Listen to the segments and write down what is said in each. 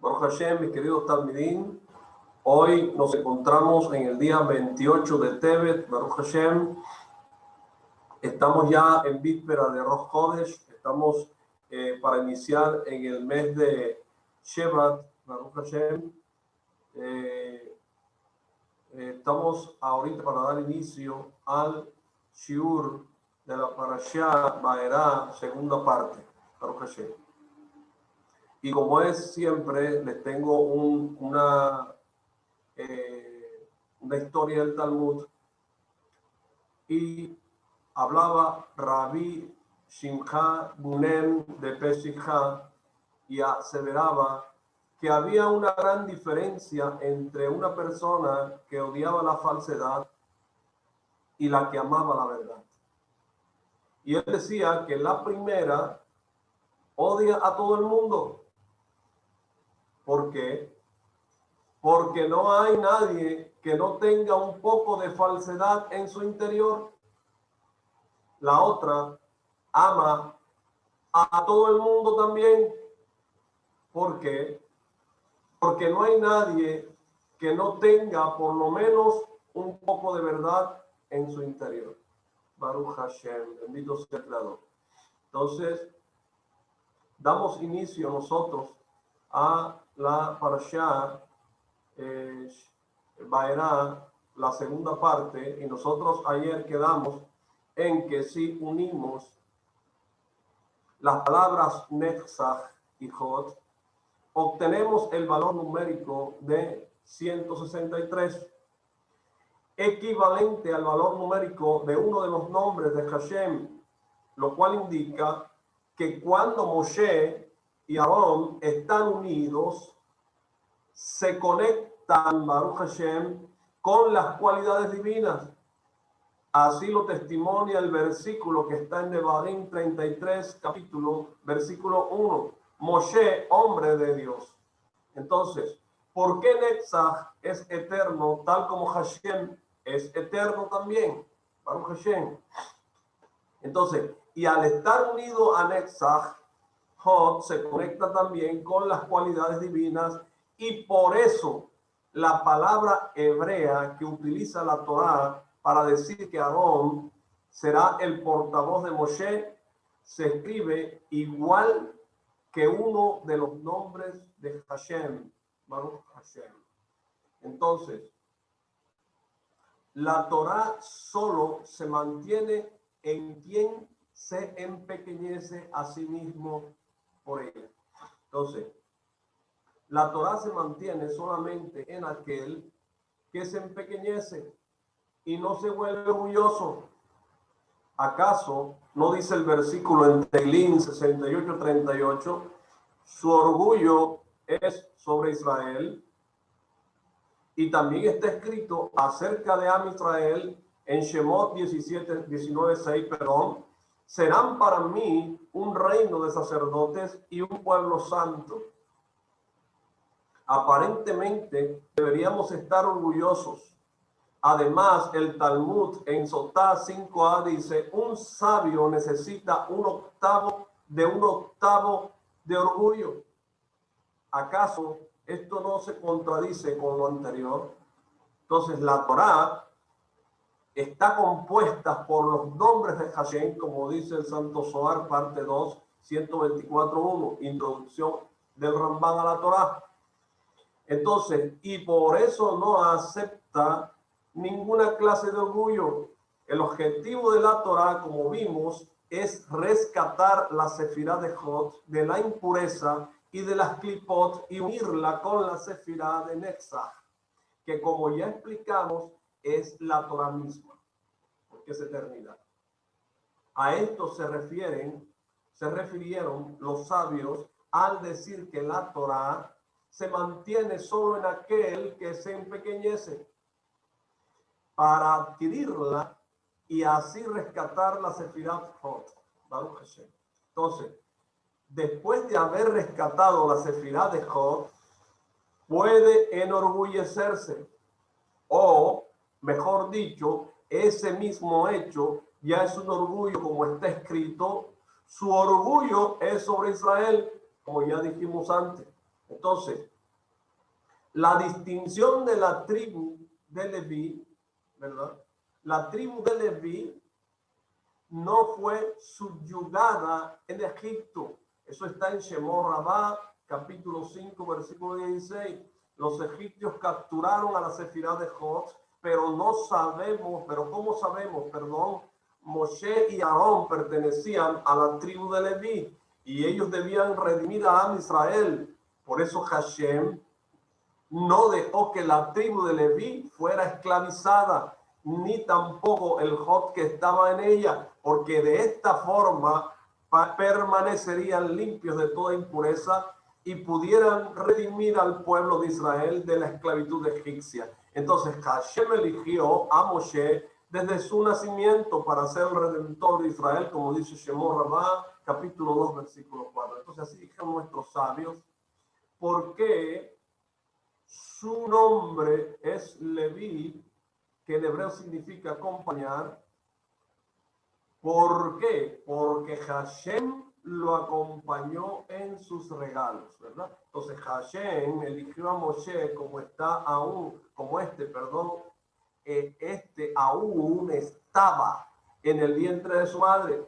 Baruch Hashem, mis queridos Talmidim, hoy nos encontramos en el día 28 de Tevet, Baruch Hashem. Estamos ya en víspera de Rosh Chodesh, estamos para iniciar en el mes de Shevat, Baruch Hashem. Estamos ahorita para dar inicio al Shiur de la Parashá Vaerá, segunda parte, Baruch Hashem. Y como es siempre, les tengo una historia del Talmud. Y hablaba Rabbi Shimcha Bunen de Pesijá y aseveraba que había una gran diferencia entre una persona que odiaba la falsedad y la que amaba la verdad. Y él decía que la primera odia a todo el mundo. ¿Por qué? Porque no hay nadie que no tenga un poco de falsedad en su interior. La otra ama a todo el mundo también. ¿Por qué? Porque no hay nadie que no tenga por lo menos un poco de verdad en su interior. Baruch Hashem, bendito sea el Creador. Entonces, damos inicio nosotros a la Parashá Vaerá, la segunda parte, y nosotros ayer quedamos en que si unimos las palabras Netzach y Hod, obtenemos el valor numérico de 163, equivalente al valor numérico de uno de los nombres de Hashem, lo cual indica que cuando Moshe y Aarón están unidos, se conectan, Baruch Hashem, con las cualidades divinas. Así lo testimonia el versículo que está en Devarim 33, capítulo, versículo 1. Moshe, hombre de Dios. Entonces, ¿por qué Netzach es eterno, tal como Hashem es eterno también? Baruch Hashem. Entonces, y al estar unido a Netzach, Hod se conecta también con las cualidades divinas, y por eso la palabra hebrea que utiliza la Torá para decir que Aarón será el portavoz de Moshe se escribe igual que uno de los nombres de Hashem, Baruch Hashem. Entonces, la Torá solo se mantiene en quien se empequeñece a sí mismo por ella. Entonces, la Torá se mantiene solamente en aquel que se empequeñece y no se vuelve orgulloso. ¿Acaso no dice el versículo en Teilín 68:38? Su orgullo es sobre Israel. Y también está escrito acerca de Am Israel en Shemot 19:6, perdón. Serán para mí un reino de sacerdotes y un pueblo santo. Aparentemente deberíamos estar orgullosos. Además, el Talmud en Sotá 5a dice, un sabio necesita un octavo de orgullo. ¿Acaso esto no se contradice con lo anterior? Entonces, la Torá está compuesta por los nombres de Hashem, como dice el Santo Zohar, parte 2, 124.1, introducción del Rambán a la Torá. Entonces, y por eso no acepta ninguna clase de orgullo. El objetivo de la Torá, como vimos, es rescatar la sefirá de Hod de la impureza y de las klipot y unirla con la sefirá de Netzach, que como ya explicamos es la Torá misma, porque es eternidad. A esto se refirieron los sabios al decir que la Torá se mantiene solo en aquel que se empequeñece para adquirirla y así rescatar la Sefirat Hod, Baruch Hashem. Entonces, después de haber rescatado la Sefirat de Hod, puede enorgullecerse, o mejor dicho, ese mismo hecho ya es un orgullo, como está escrito, su orgullo es sobre Israel, como ya dijimos antes. Entonces, la distinción de la tribu de Leví, ¿verdad? La tribu de Leví no fue subyugada en Egipto. Eso está en Shemot Rabá, capítulo 5, versículo 16. Los egipcios capturaron a la Sefirá de Jod, pero no sabemos, pero ¿cómo sabemos? Perdón, Moshe y Aarón pertenecían a la tribu de Leví y ellos debían redimir a Am Israel. Por eso Hashem no dejó que la tribu de Leví fuera esclavizada, ni tampoco el Jod que estaba en ella, porque de esta forma permanecerían limpios de toda impureza y pudieran redimir al pueblo de Israel de la esclavitud egipcia. Entonces Hashem eligió a Moshe desde su nacimiento para ser el redentor de Israel, como dice Shemot Rabá, capítulo 2, versículo 4. Entonces así dijeron nuestros sabios, ¿por qué su nombre es Leví, que en hebreo significa acompañar? ¿Por qué? Porque Hashem lo acompañó en sus regalos, ¿verdad? Entonces Hashem eligió a Moshe como está aún, como este aún estaba en el vientre de su madre.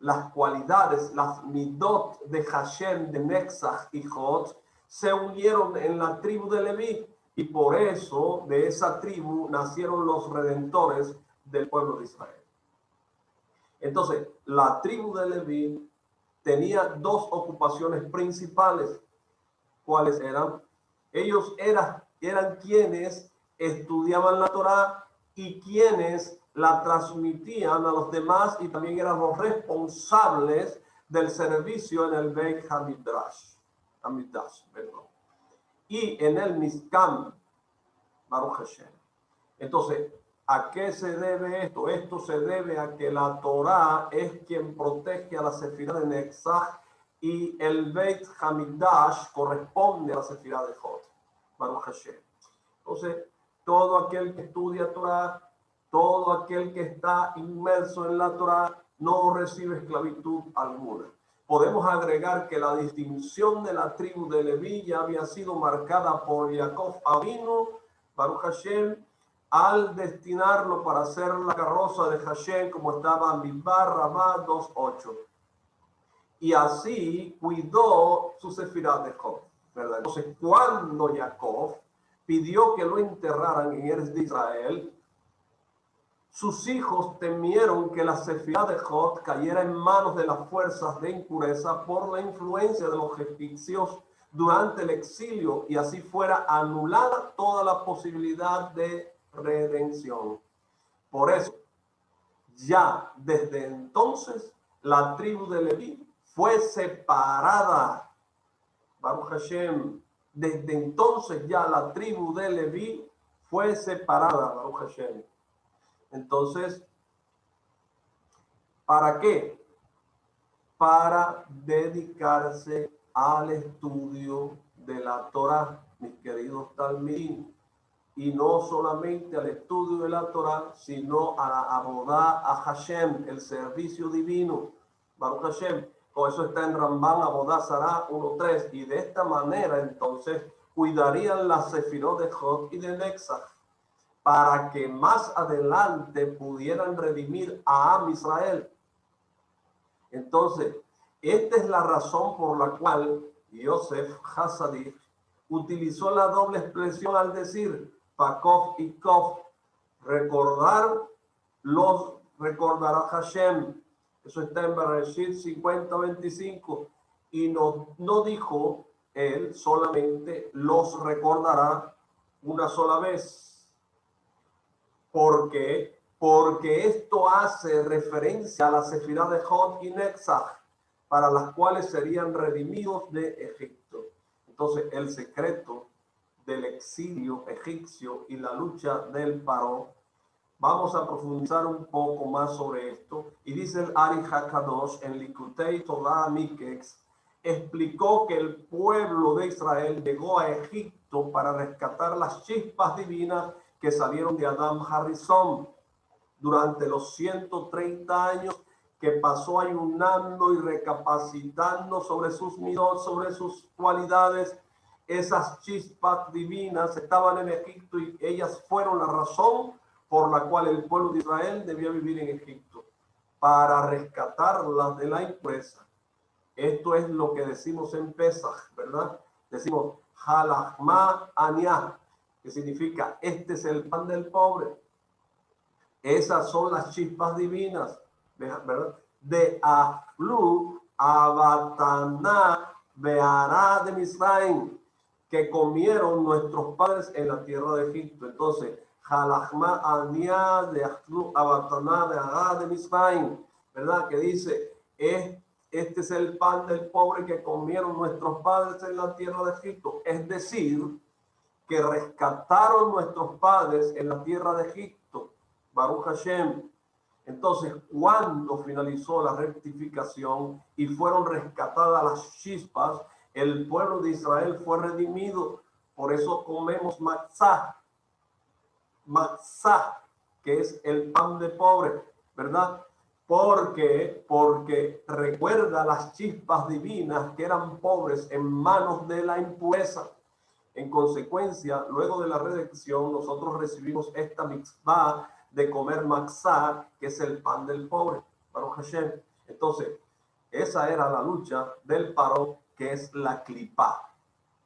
Las cualidades, las midot de Hashem, de Netzach y Jod, se unieron en la tribu de Leví y por eso de esa tribu nacieron los redentores del pueblo de Israel. Entonces, la tribu de Leví tenía dos ocupaciones principales. ¿Cuáles eran? Ellos eran quienes estudiaban la Torá y quienes la transmitían a los demás y también eran los responsables del servicio en el Beit HaMikdash, y en el Mizkan, Baruch Hashem. Entonces, ¿a qué se debe esto? Esto se debe a que la Torá es quien protege a la Sefirá de Netzach y el Beit HaMikdash corresponde a la Sefirá de Jod, Baruch Hashem. Entonces, todo aquel que estudia Torá, todo aquel que está inmerso en la Torá, no recibe esclavitud alguna. Podemos agregar que la distinción de la tribu de Leví ya había sido marcada por Jacob Avinu, Baruch Hashem, al destinarlo para hacer la carroza de Hashem, como estaba en Midbar Ramá 2.8. Y así cuidó su Sefirá de Jod, ¿verdad? Entonces, cuando Jacob pidió que lo enterraran en Eretz de Israel, sus hijos temieron que la Sefirá de Jod cayera en manos de las fuerzas de impureza por la influencia de los egipcios durante el exilio y así fuera anulada toda la posibilidad de redención. Por eso, ya desde entonces, la tribu de Leví fue separada. Baruch Hashem, desde entonces ya la tribu de Leví fue separada, Baruch Hashem. Entonces, ¿para qué? Para dedicarse al estudio de la Torá, mis queridos talmidim, y no solamente al estudio de la Torá, sino a la abodá a Hashem, el servicio divino, Baruch Hashem. Por eso está en Rambam Abodá Sará 1.3, y de esta manera entonces cuidarían las Sefirot de Jod y de Netzach, para que más adelante pudieran redimir a Am Israel. Entonces, esta es la razón por la cual Yosef Hasadik utilizó la doble expresión al decir Pakov y Kov, recordará Hashem. Eso está en Bereshit 50:25. Y no dijo él solamente los recordará una sola vez. ¿Por qué? Porque esto hace referencia a la Sefirá de Jod y Netzach, para las cuales serían redimidos de Egipto. Entonces, el secreto del exilio egipcio y la lucha del Paró, vamos a profundizar un poco más sobre esto. Y dice el Ari HaKadosh en Likutei Torah Mikex, explicó que el pueblo de Israel llegó a Egipto para rescatar las chispas divinas que salieron de Adam Harrison durante los 130 años que pasó ayunando y recapacitando sobre sus midot, sobre sus cualidades, esas chispas divinas estaban en Egipto y ellas fueron la razón por la cual el pueblo de Israel debía vivir en Egipto, para rescatarlas de la impureza. Esto es lo que decimos en Pesaj, ¿verdad? Decimos Halachma Aniah, que significa este es el pan del pobre. Esas son las chispas divinas, ¿verdad? De Aflu Abataná Beará de Misraim, que comieron nuestros padres en la tierra de Egipto. Entonces, Halachma Aniah de Aflu Abataná Beará de Misraim, ¿verdad? Que dice, este es el pan del pobre que comieron nuestros padres en la tierra de Egipto. Es decir, que rescataron nuestros padres en la tierra de Egipto. Baruch Hashem. Entonces, cuando finalizó la rectificación y fueron rescatadas las chispas, el pueblo de Israel fue redimido. Por eso comemos matzah, que es el pan de pobre, ¿verdad? Porque recuerda las chispas divinas que eran pobres en manos de la impureza. En consecuencia, luego de la redención, nosotros recibimos esta mitzvah de comer matzah, que es el pan del pobre, Baruch Hashem. Entonces, esa era la lucha del paró, que es la clipá,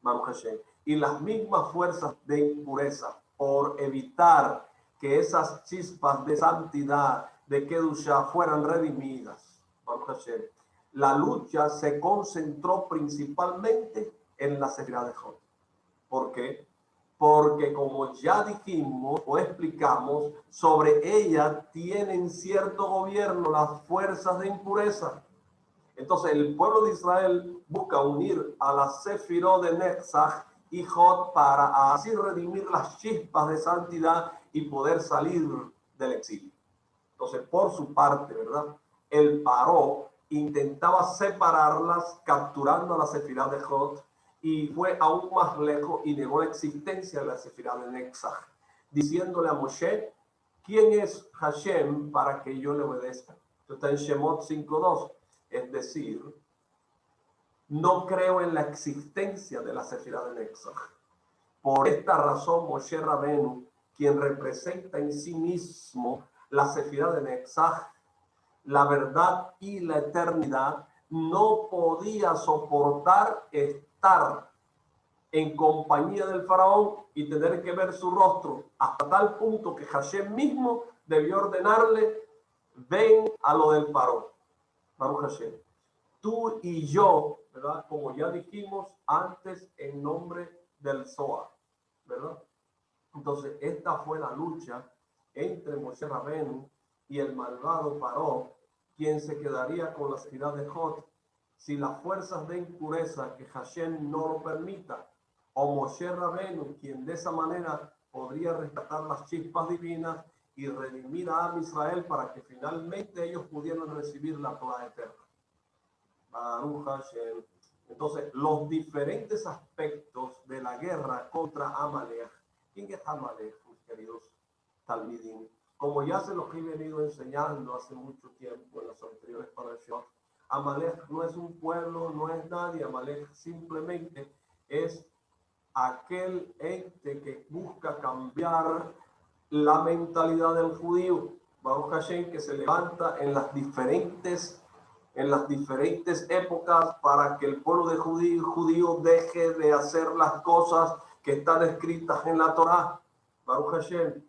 Baruch Hashem. Y las mismas fuerzas de impureza, por evitar que esas chispas de santidad, de Kedushá, fueran redimidas, Baruch Hashem. La lucha se concentró principalmente en la Sefirá de Jod. ¿Por qué? Porque como ya dijimos o explicamos, sobre ella tienen cierto gobierno las fuerzas de impureza. Entonces el pueblo de Israel busca unir a la Sefirot de Netzach y Jod para así redimir las chispas de santidad y poder salir del exilio. Entonces, por su parte, ¿verdad? El paró intentaba separarlas capturando a la Sefirá de Jod, y fue aún más lejos y negó la existencia de la Sefirá de Netzach, diciéndole a Moshe, ¿quién es Hashem para que yo le obedezca? Esto está en Shemot 5.2. Es decir, no creo en la existencia de la Sefirá de Netzach. Por esta razón, Moshe Rabenu, quien representa en sí mismo la Sefirá de Netzach, la verdad y la eternidad, no podía soportar estar en compañía del faraón y tener que ver su rostro, hasta tal punto que Hashem mismo debió ordenarle, ven a lo del faraón. Baruch Hashem. Tú y yo, ¿verdad? Como ya dijimos antes, en nombre del Zohar, ¿verdad? Entonces, esta fue la lucha entre Moshe Rabenu y el malvado Paró, quien se quedaría con la Sefirá de Jod si las fuerzas de impureza que Hashem no lo permita, o Moshe Rabenu, quien de esa manera podría rescatar las chispas divinas y redimir a Am Israel para que finalmente ellos pudieran recibir la Torah eterna. Baruch Hashem. Entonces, los diferentes aspectos de la guerra contra Amalek. ¿Quién es Amalek, mis queridos talmidim? Como ya se los he venido enseñando hace mucho tiempo en los anteriores parashot, Amalek no es un pueblo, no es nadie. Amalek simplemente es aquel ente que busca cambiar la mentalidad del judío, Baruch Hashem, que se levanta en las diferentes épocas para que el pueblo de judío deje de hacer las cosas que están escritas en la Torá, Baruch Hashem.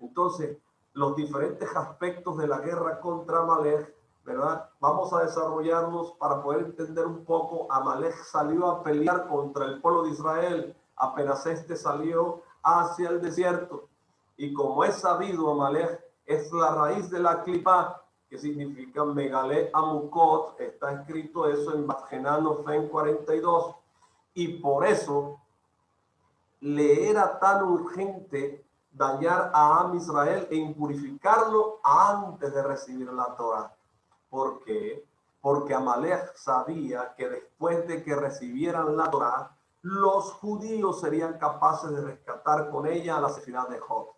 Entonces, los diferentes aspectos de la guerra contra Amalek, ¿verdad? Vamos a desarrollarlos para poder entender un poco. Amalek salió a pelear contra el pueblo de Israel apenas este salió hacia el desierto. Y como es sabido, Amalek es la raíz de la clipa, que significa Megalé Amukot. Está escrito eso en Batgenano Fen 42. Y por eso le era tan urgente dañar a Am Israel e impurificarlo antes de recibir la Torah. ¿Por qué? Porque Amalek sabía que después de que recibieran la Torah, los judíos serían capaces de rescatar con ella a la Sefirá de Jod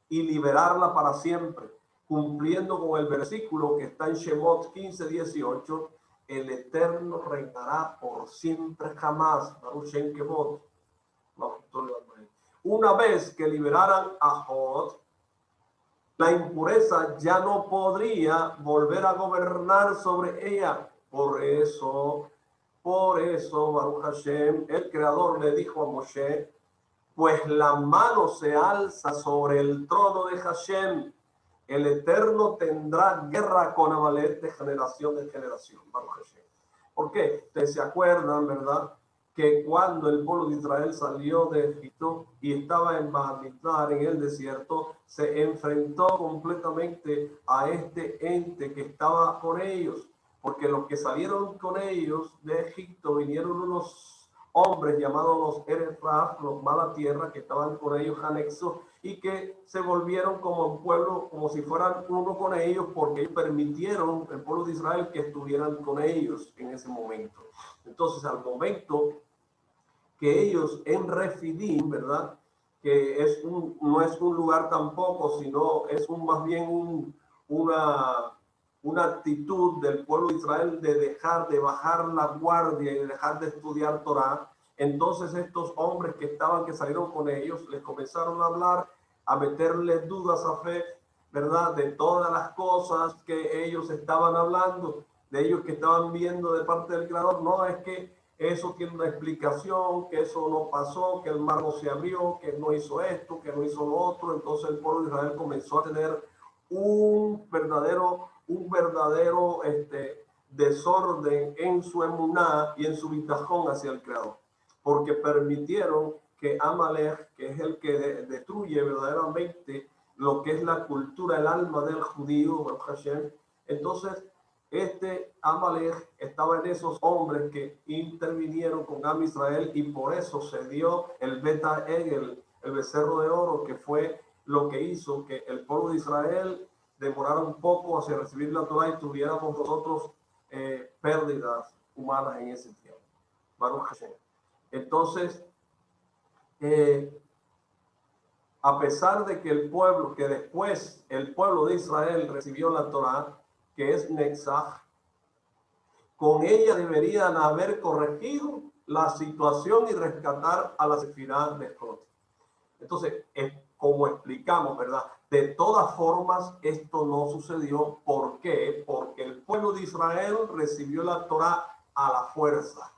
y liberarla para siempre, cumpliendo con el versículo que está en Shemot 15:18, el Eterno reinará por siempre jamás, Baruch Shem Kevod. una vez que liberaran a Jod, la impureza ya no podría volver a gobernar sobre ella. Por eso, Baruch Hashem, el Creador le dijo a Moshe, pues la mano se alza sobre el trono de Hashem. El Eterno tendrá guerra con Amalek de generación en generación. Baruch Hashem. ¿Por qué? Ustedes se acuerdan, ¿verdad? Que cuando el pueblo de Israel salió de Egipto y estaba en Bamitar, en el desierto, se enfrentó completamente a este ente que estaba con ellos. Porque los que salieron con ellos de Egipto vinieron unos hombres llamados los Erefraf, los mala tierra, que estaban con ellos anexos y que se volvieron como un pueblo, como si fueran uno con ellos, porque ellos permitieron el pueblo de Israel que estuvieran con ellos en ese momento. Entonces, al momento que ellos en Refidim, ¿verdad? Que es no es un lugar tampoco, sino es más bien una actitud del pueblo de Israel de dejar de bajar la guardia y de dejar de estudiar Torah. Entonces estos hombres que salieron con ellos, les comenzaron a hablar, a meterle dudas a fe, ¿verdad? De todas las cosas que ellos estaban hablando, de ellos que estaban viendo de parte del Creador. No, es que eso tiene una explicación, que eso no pasó, que el mar no se abrió, que no hizo esto, que no hizo lo otro. Entonces el pueblo de Israel comenzó a tener un verdadero desorden en su emuná y en su bitajón hacia el Creador, porque permitieron que Amalek, que es el que destruye verdaderamente lo que es la cultura, el alma del judío, Hashem. Entonces Amalek estaba en esos hombres que intervinieron con Am Israel, y por eso se dio el Beta Egel, el becerro de oro, que fue lo que hizo que el pueblo de Israel demorara un poco hacia recibir la Torah y tuviéramos nosotros pérdidas humanas en ese tiempo. Baruch Hashem. Entonces, a pesar de que después el pueblo de Israel recibió la Torah, que es Netzach, con ella deberían haber corregido la situación y rescatar a la Sefirá de Jod. Entonces, como explicamos, ¿verdad? De todas formas, esto no sucedió. ¿Por qué? Porque el pueblo de Israel recibió la Torah a la fuerza,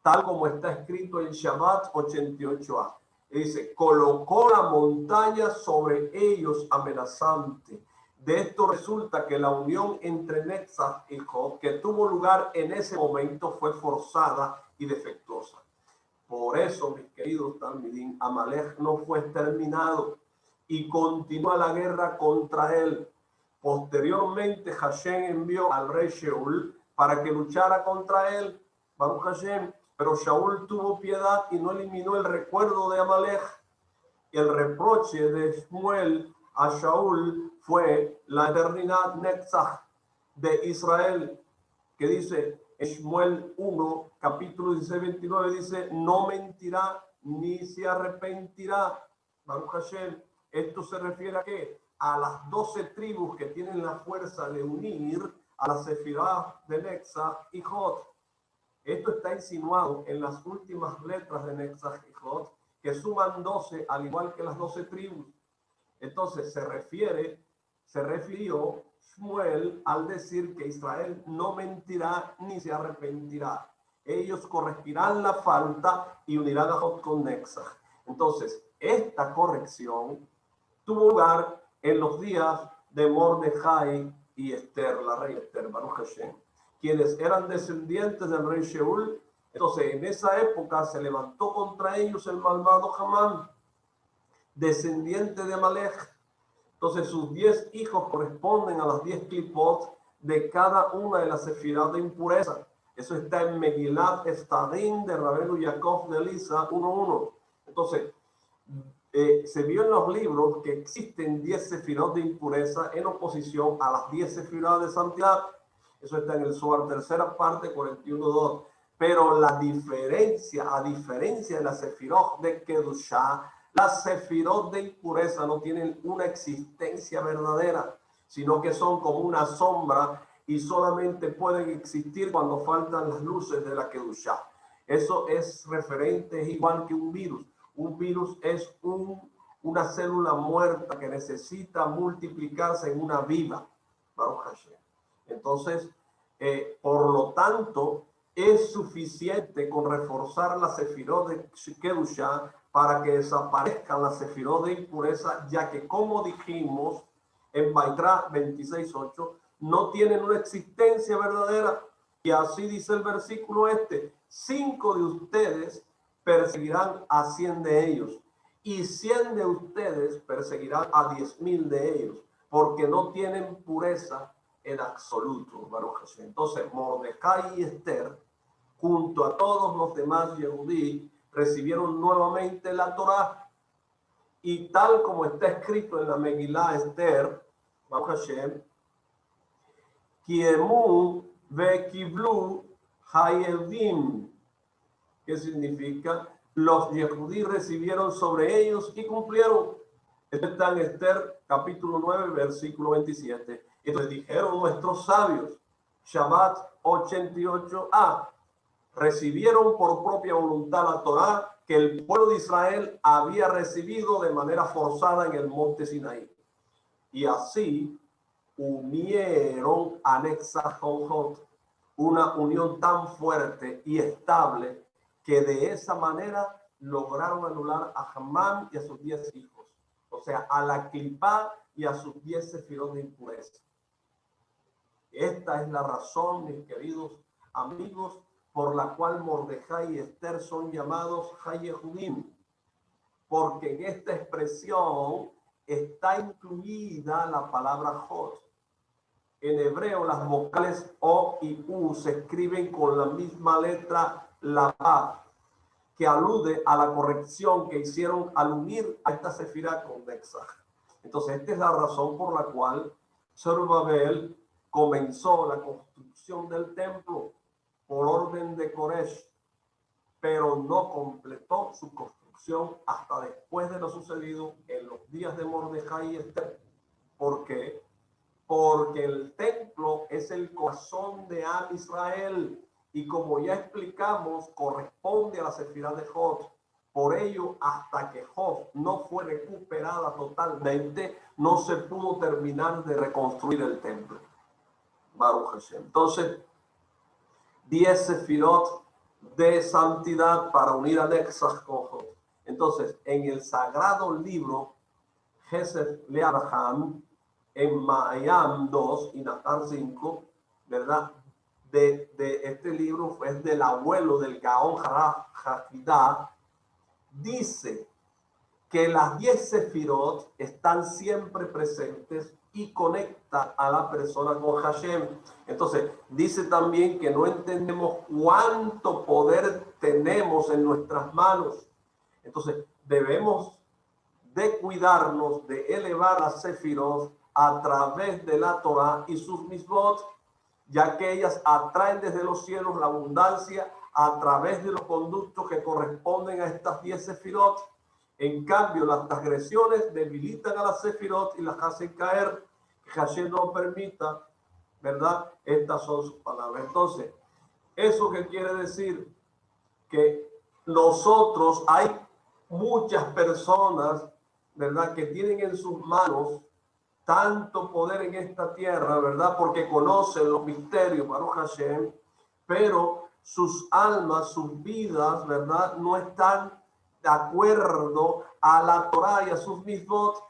tal como está escrito en Shabbat 88a. Dice, colocó la montaña sobre ellos amenazante. De esto resulta que la unión entre Netzach y Jod, que tuvo lugar en ese momento, fue forzada y defectuosa. Por eso, mis queridos Talmidim, Amalek no fue exterminado y continúa la guerra contra él. Posteriormente, Hashem envió al rey Shaul para que luchara contra él, Baruch Hashem, pero Shaul tuvo piedad y no eliminó el recuerdo de Amalek. El reproche de Shmuel a Shaul fue la eternidad Netzach de Israel, que dice Shmuel 1, capítulo 16, 29, dice, no mentirá ni se arrepentirá. Baruch Hashem. Esto se refiere a qué? A las 12 tribus que tienen la fuerza de unir a la Sefirá de Netzach y Jod. Esto está insinuado en las últimas letras de Netzach y Jod, que suman 12, al igual que las 12 tribus. Entonces se refirió Shmuel al decir que Israel no mentirá ni se arrepentirá. Ellos corregirán la falta y unirán a Jod con Netzach. Entonces, esta corrección tuvo lugar en los días de Mordejai y Esther, la reina Esther, Baruch Hashem, quienes eran descendientes del rey Shaul. Entonces, en esa época se levantó contra ellos el malvado Hamán, descendiente de Amalek. Entonces, sus 10 hijos corresponden a las 10 clipot de cada una de las sefirot de impureza. Eso está en Megilat Estadim de Rabenu Yaakov de Elisa 1.1. Entonces, se vio en los libros que existen 10 sefirot de impureza en oposición a las 10 sefirot de santidad. Eso está en el Zohar, tercera parte, 41.2. Pero a diferencia de la sefirot de Kedushá, las sefirot de impureza no tienen una existencia verdadera, sino que son como una sombra y solamente pueden existir cuando faltan las luces de la Kedushá. Eso es referente, es igual que un virus. Un virus es una célula muerta que necesita multiplicarse en una viva. Baruch Hashem. Entonces, por lo tanto, es suficiente con reforzar la sefirot de Kedusha para que desaparezcan las sefirot de impureza, ya que, como dijimos en Baitra 26:8, no tienen una existencia verdadera. Y así dice el versículo 5 de ustedes perseguirán a 100 de ellos, y 100 de ustedes perseguirán a 10,000 de ellos, porque no tienen pureza en absoluto. Baruch Hashem. Entonces, Mordecai y Esther, junto a todos los demás Yehudí, recibieron nuevamente la Torá. Y tal como está escrito en la Megilá Esther, Baruch Hashem, Kiemu ve-kiblu hayedim, que significa los Yehudí recibieron sobre ellos y cumplieron. Esto está en Esther capítulo 9, versículo 27. Y les dijeron nuestros sabios, Shabbat 88a, recibieron por propia voluntad la Torá que el pueblo de Israel había recibido de manera forzada en el monte Sinaí. Y así unieron a Netzach-Hot, una unión tan fuerte y estable que de esa manera lograron anular a Hamán y a sus 10 hijos, o sea, a la Clipá y a sus 10 sefirot de impureza. Esta es la razón, mis queridos amigos, por la cual Mordejai y Esther son llamados Hayehudim, porque en esta expresión está incluida la palabra Hot. En hebreo, las vocales O y U se escriben con la misma letra Lav, que alude a la corrección que hicieron al unir a esta sefirá con Netzach. Entonces, esta es la razón por la cual Zorobabel comenzó la construcción del templo por orden de Koresh, pero no completó su construcción hasta después de lo sucedido en los días de Mordejai y Esther. ¿Por qué? Porque el templo es el corazón de Am Israel y, como ya explicamos, corresponde a la sefirá de Hod. Por ello, hasta que Hod no fue recuperada totalmente, no se pudo terminar de reconstruir el templo. Baruch Hashem. Entonces, 10 sefirot de santidad para unir a Netzach con Hod. Entonces, en el sagrado libro Gesef Le'Abraham, en Mayam 2 y Natar 5, ¿verdad? De este libro es del abuelo del Gaón Hafidá, dice que las 10 sefirot están siempre presentes y conectan a la persona con Hashem. Entonces, dice también que no entendemos cuánto poder tenemos en nuestras manos. Entonces, debemos de cuidarnos de elevar a sefirot a través de la Torah y sus misbot, ya que ellas atraen desde los cielos la abundancia a través de los conductos que corresponden a estas 10 sefirot. En cambio, las transgresiones debilitan a las sefirot y las hacen caer. Que Hashem no permita, ¿verdad? Estas son sus palabras. Entonces, ¿eso qué quiere decir? Que nosotros, hay muchas personas, ¿verdad?, que tienen en sus manos tanto poder en esta tierra, ¿verdad?, porque conocen los misterios, Baruch Hashem, pero sus almas, sus vidas, ¿verdad?, no están de acuerdo a la Torah y a sus misbot.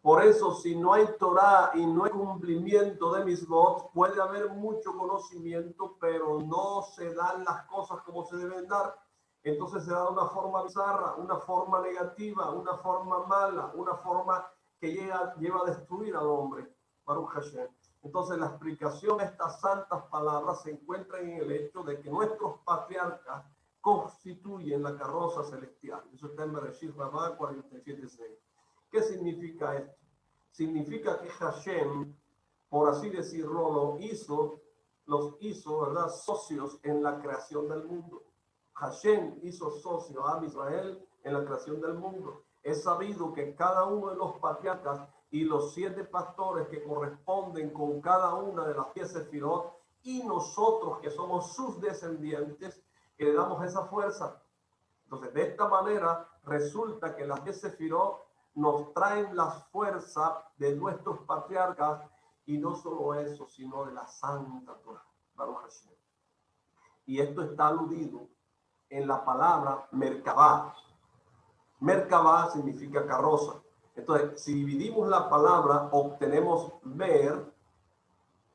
Por eso, si no hay Torah y no hay cumplimiento de misbot, puede haber mucho conocimiento, pero no se dan las cosas como se deben dar. Entonces se da una forma bizarra, una forma negativa, una forma mala, una forma que lleva a destruir al hombre. Baruch Hashem. Entonces la explicación de estas santas palabras se encuentra en el hecho de que nuestros patriarcas constituyen la carroza celestial. Eso está en Bereshit Rabá 47:6. ¿Qué significa esto? Significa que Hashem, por así decirlo, los hizo, ¿verdad?, socios en la creación del mundo. Hashem hizo socio a Israel en la creación del mundo. Es sabido que cada uno de los patriarcas y los 7 pastores que corresponden con cada una de las 10 sefirot, y nosotros que somos sus descendientes, que le damos esa fuerza. Entonces, de esta manera, resulta que las 10 sefirot nos traen la fuerza de nuestros patriarcas, y no solo eso, sino de la Santa Torah, Baruch Hashem. Y esto está aludido en la palabra Merkabah. Merkabah significa carroza. Entonces, si dividimos la palabra, obtenemos Mer,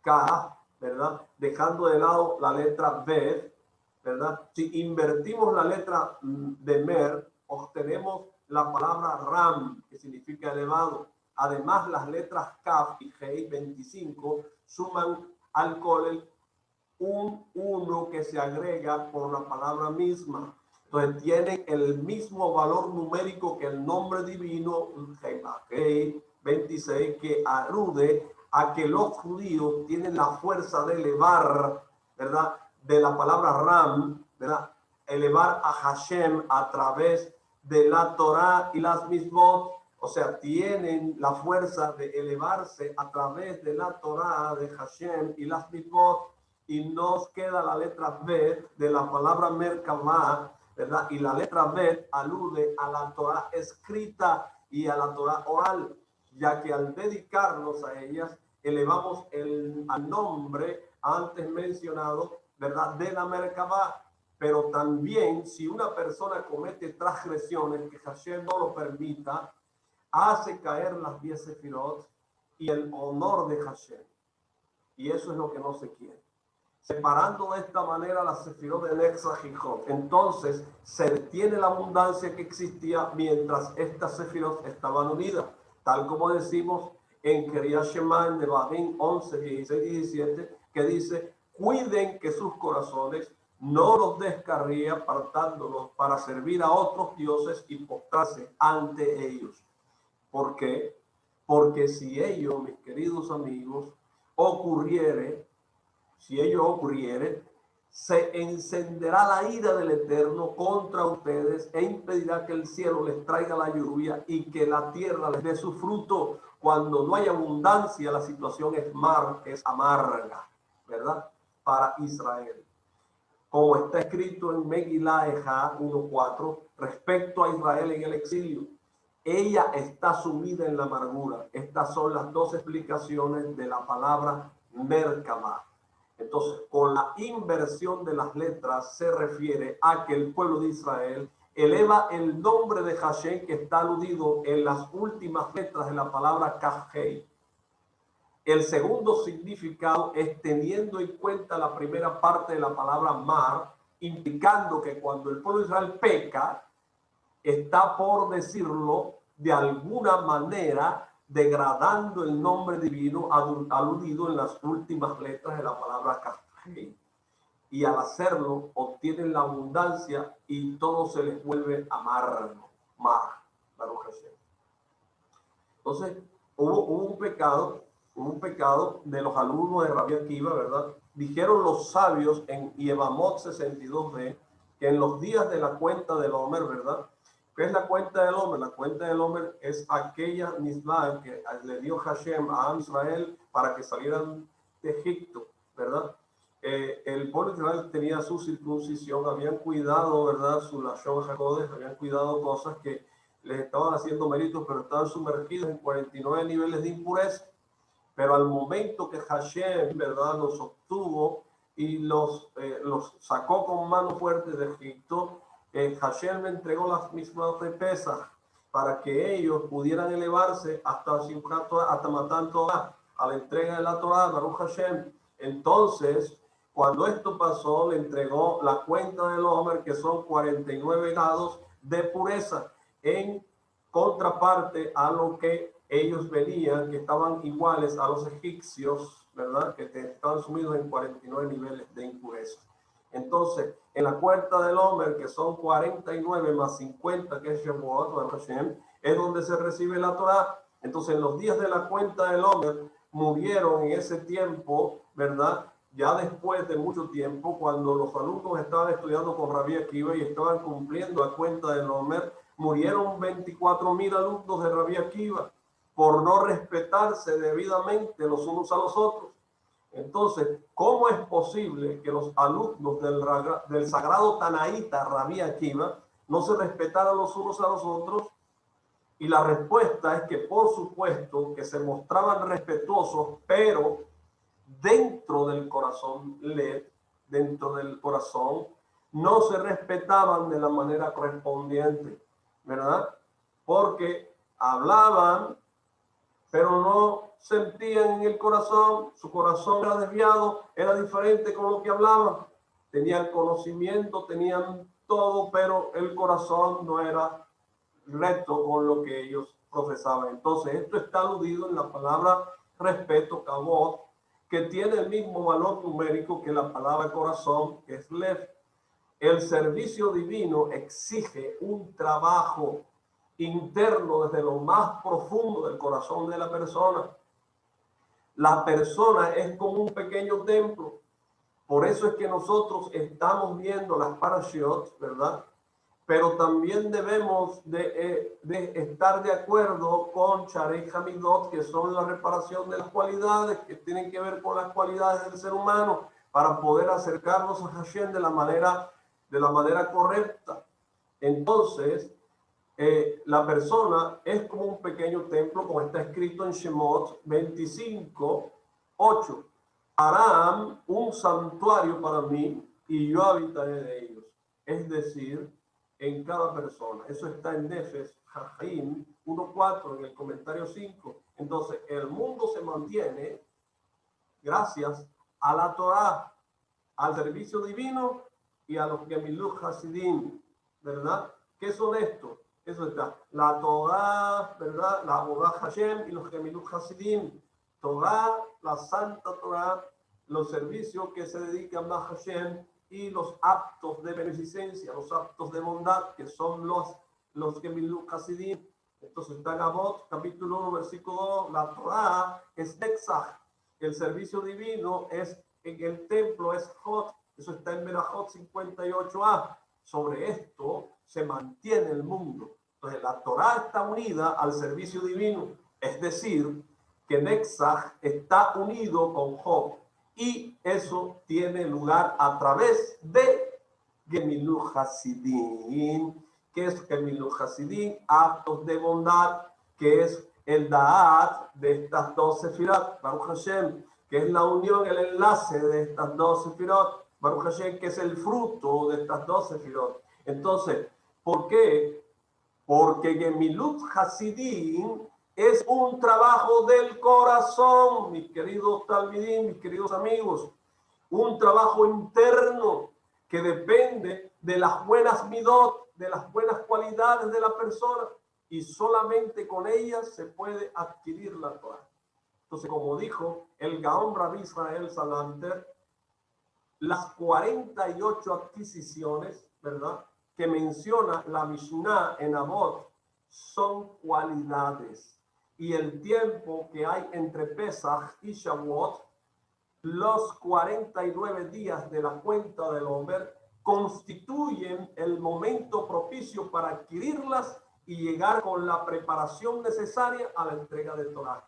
Ka, ¿verdad? Dejando de lado la letra Ved, ¿verdad? Si invertimos la letra de Mer, obtenemos la palabra Ram, que significa elevado. Además, las letras Kaf y Hei 25 suman al Kolel un 1 que se agrega por la palabra misma. Entonces tienen el mismo valor numérico que el nombre divino Hei 26, que alude a que los judíos tienen la fuerza de elevar, ¿verdad? De la palabra Ram, ¿verdad? Elevar a Hashem a través de la Torah y las mismos. O sea, tienen la fuerza de elevarse a través de la Torah de Hashem y las mismos. Y nos queda la letra Bet de la palabra Merkabah, ¿verdad? Y la letra Bet alude a la Torah escrita y a la Torah oral, ya que al dedicarnos a ellas elevamos al nombre antes mencionado, ¿verdad? De la Merkabah. Pero también, si una persona comete transgresiones que Hashem no lo permita, hace caer las 10 sefirot y el honor de Hashem. Y eso es lo que no se quiere. Separando de esta manera las sefirot de Netzach-Hijot, entonces se detiene la abundancia que existía mientras estas sefirot estaban unidas, tal como decimos en Kriyat Shema, en Devarim 11, 16, 17, que dice: cuiden que sus corazones no los descarríe apartándolos para servir a otros dioses y postrarse ante ellos. ¿Por qué? Porque si ello, mis queridos amigos, si ello ocurriere, se encenderá la ira del Eterno contra ustedes e impedirá que el cielo les traiga la lluvia y que la tierra les dé su fruto. Cuando no hay abundancia, la situación es amarga, ¿verdad? Para Israel. Como está escrito en Megilá Ejá 1:4, respecto a Israel en el exilio: ella está sumida en la amargura. Estas son las dos explicaciones de la palabra Merkabah. Entonces, con la inversión de las letras se refiere a que el pueblo de Israel eleva el nombre de Hashem, que está aludido en las últimas letras de la palabra Kaf-Hei. El segundo significado es teniendo en cuenta la primera parte de la palabra Mar, implicando que cuando el pueblo de Israel peca, está, por decirlo de alguna manera, degradando el nombre divino aludido en las últimas letras de la palabra Kaf-Hei. Y al hacerlo, obtienen la abundancia y todo se les vuelve amargo. Mar, Baruch Hashem. Entonces, hubo un pecado de los alumnos de Rabbi Akiva, ¿verdad? Dijeron los sabios en Yevamot 62b que en los días de la cuenta del Homer, ¿verdad? ¿Qué es la cuenta del Homer? La cuenta del Homer es aquella misma que le dio Hashem a Israel para que salieran de Egipto, ¿verdad? El pueblo de Israel tenía su circuncisión, habían cuidado, ¿verdad? Su Lashon HaKodesh, habían cuidado cosas que les estaban haciendo méritos, pero estaban sumergidos en 49 niveles de impureza. Pero al momento que Hashem, ¿verdad?, los obtuvo y los sacó con mano fuerte de Egipto, Hashem le entregó las mismas de Pesach para que ellos pudieran elevarse hasta Matan Torah, a la entrega de la Torah, Baruch Hashem. Entonces, cuando esto pasó, le entregó la cuenta del Homer, que son 49 grados de pureza, en contraparte a lo que ellos venían, que estaban iguales a los egipcios, ¿verdad?, que estaban sumidos en 49 niveles de impureza. Entonces, en la cuenta del Homer, que son 49 más 50, que es Shavuot, es donde se recibe la Torah. Entonces, en los días de la cuenta del Homer, murieron en ese tiempo, ¿verdad?, ya después de mucho tiempo, cuando los alumnos estaban estudiando con Rabbi Akiva y estaban cumpliendo la cuenta del Homer, murieron 24,000 alumnos de Rabbi Akiva por no respetarse debidamente los unos a los otros. Entonces, ¿cómo es posible que los alumnos del sagrado Tanaíta Rabbi Akiva no se respetaran los unos a los otros. Y la respuesta es que, por supuesto, que se mostraban respetuosos, pero dentro del corazón, dentro del corazón, no se respetaban de la manera correspondiente, ¿verdad? Porque hablaban, pero no sentían en el corazón, su corazón era desviado, era diferente con lo que hablaban. Tenían conocimiento, tenían todo, pero el corazón no era recto con lo que ellos profesaban. Entonces, esto está aludido en la palabra respeto, kavod, que tiene el mismo valor numérico que la palabra corazón, que es lev. El servicio divino exige un trabajo interno desde lo más profundo del corazón de la persona. La persona es como un pequeño templo. Por eso es que nosotros estamos viendo las parashiot, ¿verdad? Pero también debemos de estar de acuerdo con Sharei Hamidot, que son la reparación de las cualidades, que tienen que ver con las cualidades del ser humano, para poder acercarnos a Hashem de la manera correcta. Entonces, la persona es como un pequeño templo, como está escrito en Shemot 25:8. Harán un santuario para mí y yo habitaré de ellos. Es decir, en cada persona. Eso está en Nefesh Haim 1:4, en el comentario 5. Entonces, el mundo se mantiene gracias a la Torah, al servicio divino y a los Gemilut Hasidim, ¿verdad? ¿Qué son estos? Eso está, la Torah, ¿verdad? La Avodah Hashem y los Gemilut Hasidim. Torah, la Santa Torah, los servicios que se dedican a Hashem y los actos de beneficencia, los actos de bondad, que son los Gemilut Hasidim. Entonces está en Avot, capítulo 1, versículo 2, la Torah es Netzach, el servicio divino es en el templo, es Hot, eso está en Berajot 58a. Sobre esto se mantiene el mundo. Entonces la Torah está unida al servicio divino, es decir, que Netzach está unido con Job, y eso tiene lugar a través de Gemilut Hasidim. ¿Qué es Gemilut Hasidim? Actos de bondad, que es el Da'at de estas 12 Sefirot, Baruch Hashem, que es la unión, el enlace de estas 12 Sefirot, Baruch Hashem, que es el fruto de estas 12 Sefirot. Entonces, ¿por qué? Porque Gemilut Hasidim es un trabajo del corazón, mis queridos talmidim, mis queridos amigos, un trabajo interno que depende de las buenas midot, de las buenas cualidades de la persona, y solamente con ellas se puede adquirir la Torah. Entonces, como dijo el Gaón Rabbi Israel Salanter, las 48 adquisiciones, ¿verdad?, que menciona la Mishnah en Avot son cualidades. Y el tiempo que hay entre Pesach y Shavuot, los 49 días de la cuenta del hombre, constituyen el momento propicio para adquirirlas y llegar con la preparación necesaria a la entrega de Torah,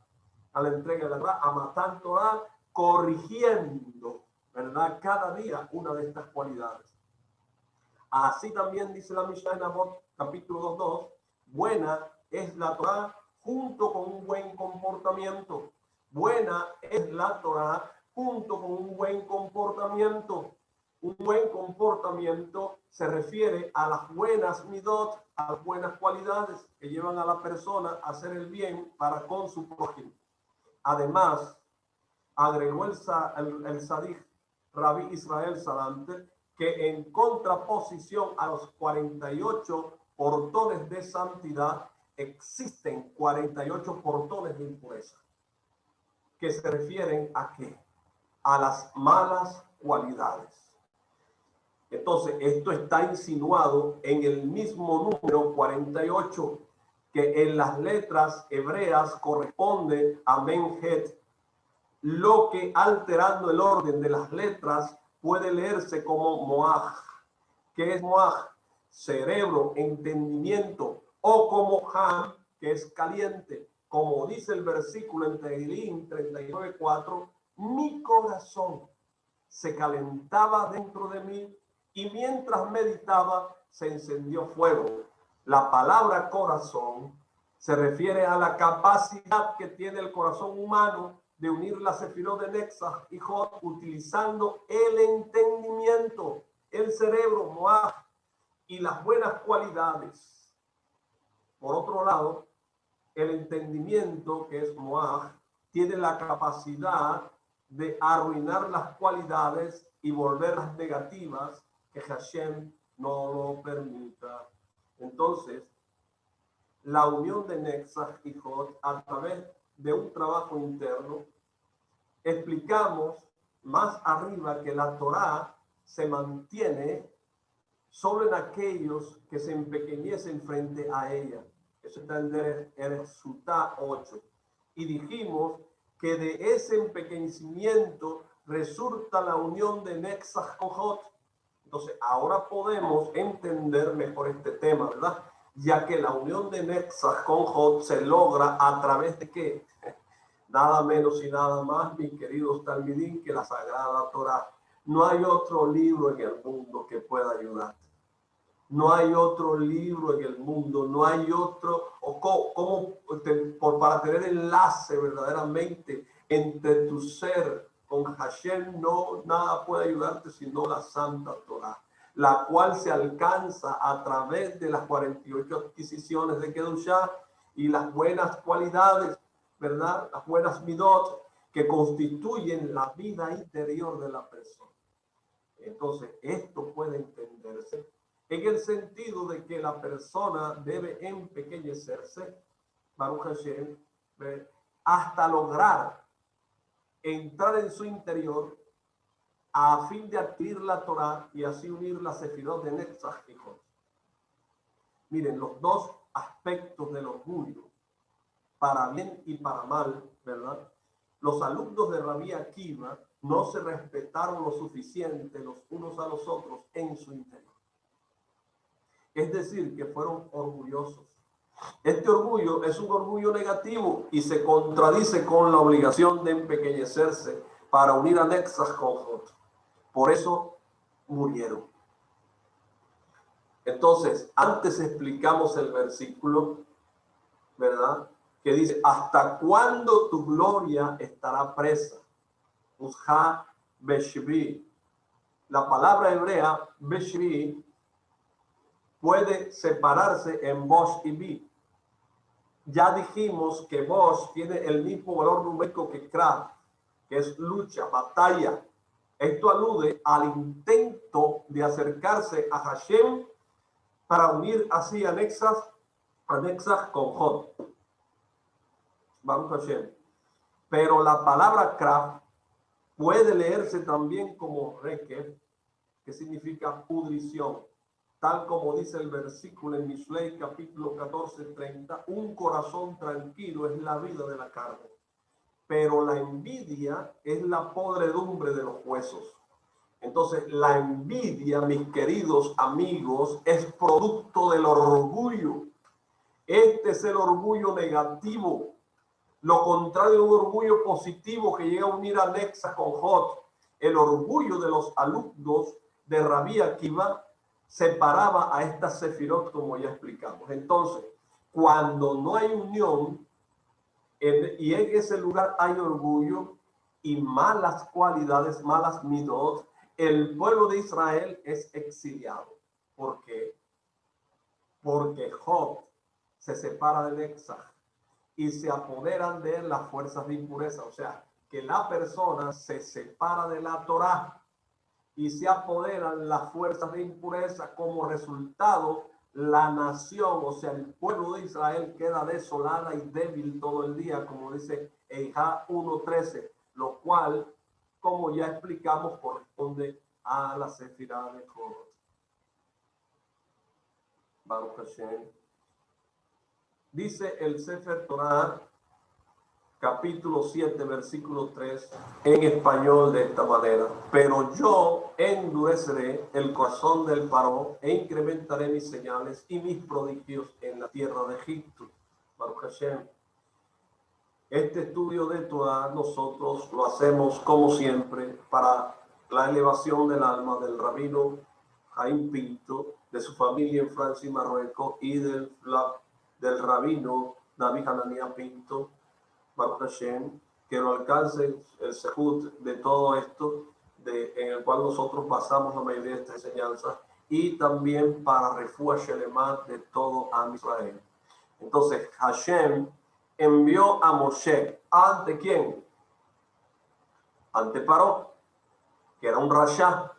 a la entrega de la Torah, a Matan Torah, corrigiendo, ¿verdad?, cada día una de estas cualidades. Así también dice la Mishnah en Avot, capítulo 2:2, buena es la Torah junto con un buen comportamiento. Buena es la Torah junto con un buen comportamiento. Un buen comportamiento se refiere a las buenas midot, a las buenas cualidades que llevan a la persona a hacer el bien para con su prójimo. Además, agregó el Sadik Rabbi Israel Salanter, que en contraposición a los 48 portones de santidad, existen 48 portones de impureza, que se refieren ¿a qué? A las malas cualidades. Entonces, esto está insinuado en el mismo número 48, que en las letras hebreas corresponde a Menhet, lo que, alterando el orden de las letras, puede leerse como Moaj. ¿Qué es Moaj? Cerebro, entendimiento, o como Ham, que es caliente. Como dice el versículo en Tehilim 39:4, mi corazón se calentaba dentro de mí, y mientras meditaba se encendió fuego. La palabra corazón se refiere a la capacidad que tiene el corazón humano de unir la sefirot de Netzach y Hod utilizando el entendimiento, el cerebro, Moaj, y las buenas cualidades. Por otro lado, el entendimiento, que es Moaj, tiene la capacidad de arruinar las cualidades y volverlas negativas, que Hashem no lo permita. Entonces, la unión de Netzach y Hod a través de un trabajo interno, explicamos más arriba que la Torá se mantiene solo en aquellos que se empequeñecen frente a ella. Eso está en Sutá 8. Y dijimos que de ese empequeñecimiento resulta la unión de Netzach con Hod. Entonces, ahora podemos entender mejor este tema, ¿verdad? Ya que la unión de Netzach con Hod se logra a través de ¿qué? Nada menos y nada más, mis queridos talmidín, que la Sagrada Torá. No hay otro libro en el mundo que pueda ayudarte. No hay otro libro en el mundo, no hay otro, para tener enlace verdaderamente entre tu ser con Hashem, no, nada puede ayudarte sino la Santa Torá, la cual se alcanza a través de las 48 adquisiciones de Kedushá y las buenas cualidades, ¿verdad? Las buenas midot que constituyen la vida interior de la persona. Entonces, esto puede entenderse en el sentido de que la persona debe empequeñecerse, Baruch Hashem, hasta lograr entrar en su interior a fin de adquirir la Torá y así unir la sefirot de Netzach y Hod. Miren, los dos aspectos del orgullo, para bien y para mal, ¿verdad? Los alumnos de Rabí Akiva no se respetaron lo suficiente los unos a los otros en su interior. Es decir, que fueron orgullosos. Este orgullo es un orgullo negativo y se contradice con la obligación de empequeñecerse para unir a Netzach con Hod. Por eso murieron. Entonces, antes explicamos el versículo, ¿verdad? Que dice, ¿hasta cuándo tu gloria estará presa? Usha Beshvi. La palabra hebrea, Beshvi, puede separarse en Bosh y Bi. Ya dijimos que Bosh tiene el mismo valor numérico que Kraf, que es lucha, batalla. Esto alude al intento de acercarse a Hashem para unir así a Netzach con Hod. Baruch Hashem. Pero la palabra Kraf puede leerse también como Rekev, que significa pudrición. Tal como dice el versículo en Mishlei, capítulo 14:30, un corazón tranquilo es la vida de la carne, pero la envidia es la podredumbre de los huesos. Entonces, la envidia, mis queridos amigos, es producto del orgullo. Este es el orgullo negativo. Lo contrario de un orgullo positivo que llega a unir a Netzach con Hod. El orgullo de los alumnos de Rabí Akiva separaba a estas sefirot, como ya explicamos. Entonces, cuando no hay unión y en ese lugar hay orgullo y malas cualidades, malas midot, el pueblo de Israel es exiliado. ¿Por qué? Porque Hod se separa de Netzach y se apoderan de él las fuerzas de impureza. O sea, que la persona se separa de la Torá y se apoderan las fuerzas de impureza. Como resultado, la nación, o sea, el pueblo de Israel queda desolada y débil todo el día, como dice Eijá 1:13, lo cual, como ya explicamos, corresponde a la sefirá de Hod. Baruch Hashem. Dice el Sefer Torah, capítulo 7, versículo 3, en español de esta manera: pero yo endureceré el corazón del Paró e incrementaré mis señales y mis prodigios en la tierra de Egipto. Baruch Hashem. Este estudio de Torah nosotros lo hacemos como siempre para la elevación del alma del rabino Jaim Pinto, de su familia en Francia y Marruecos y del rabino David Hananía Pinto, Baruch Hashem, que nos alcance el sehut de todo esto, en el cual nosotros basamos la mayoría de estas enseñanzas, y también para Refuah Shelemat de todo Am Israel. Entonces, Hashem envió a Moshe, ¿ante quién? Ante Paró, que era un rasha,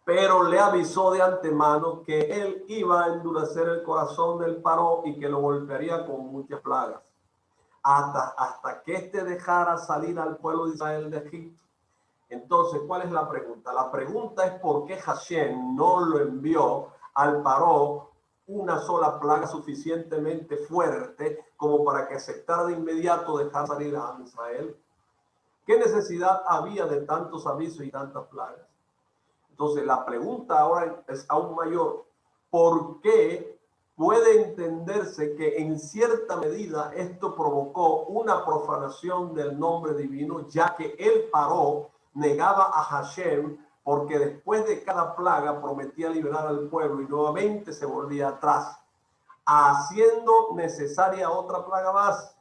pero le avisó de antemano que él iba a endurecer el corazón del Paró y que lo golpearía con muchas plagas, hasta que éste dejara salir al pueblo de Israel de Egipto. Entonces, ¿cuál es la pregunta? La pregunta es por qué Hashem no lo envió al Paró una sola plaga suficientemente fuerte como para que aceptara de inmediato dejar salir a Israel. ¿Qué necesidad había de tantos avisos y tantas plagas? Entonces, la pregunta ahora es aún mayor. ¿Por qué puede entenderse que en cierta medida esto provocó una profanación del nombre divino, ya que el Paró negaba a Hashem porque después de cada plaga prometía liberar al pueblo y nuevamente se volvía atrás, haciendo necesaria otra plaga más?